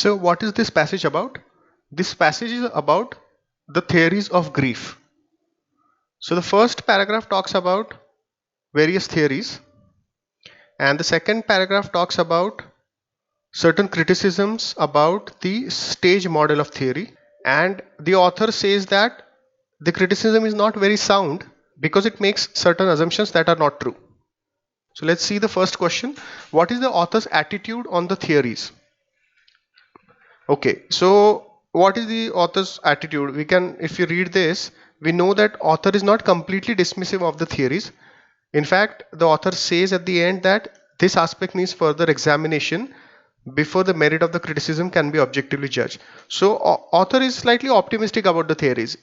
So what is this passage about? This passage is about the theories of grief. So the first paragraph talks about various theories, and the second paragraph talks about certain criticisms about the stage model of theory. And the author says that the criticism is not very sound because it makes certain assumptions that are not true. So let's see the first question. What is the author's attitude on the theories? Okay, so what is the author's attitude? We can, if you read this, we know that author is not completely dismissive of the theories. In fact, the author says at the end that this aspect needs further examination before the merit of the criticism can be objectively judged. So author is slightly optimistic about the theories,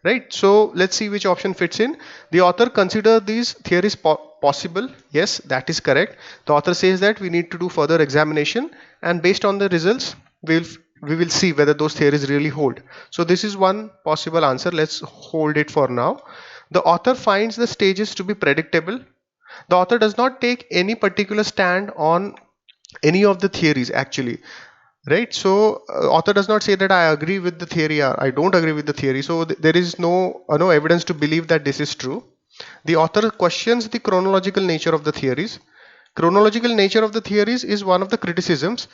right? So let's see which option fits in. The author consider these theories possible. Yes, that is correct. The author says that we need to do further examination, and based on the results we will see whether those theories really hold. So this is one possible answer. Let's hold it for now. The author finds the stages to be predictable. The author does not take any particular stand on any of the theories actually, right? So author does not say that I agree with the theory or I don't agree with the theory. So there is no evidence to believe that this is true. The author questions the chronological nature of the theories. Chronological nature of the theories is one of the criticisms,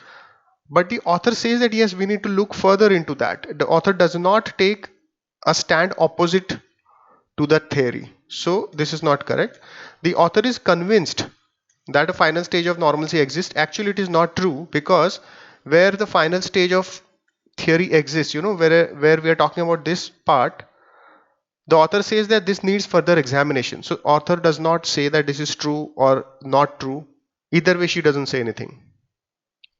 but the author says that yes, we need to look further into that. The author does not take a stand opposite to that theory. So this is not correct. The author is convinced that a final stage of normalcy exists. Actually, it is not true, because where the final stage of theory exists, where we are talking about this part, the author says that this needs further examination. So author does not say that this is true or not true. Either way, she doesn't say anything.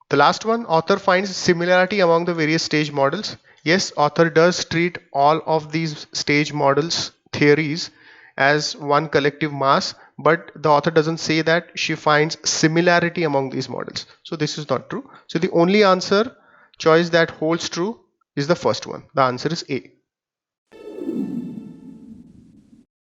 The last one, author finds similarity among the various stage models. Yes, author does treat all of these stage models theories as one collective mass, but the author doesn't say that she finds similarity among these models. So this is not true. So the only answer choice that holds true is the first one. The answer is A.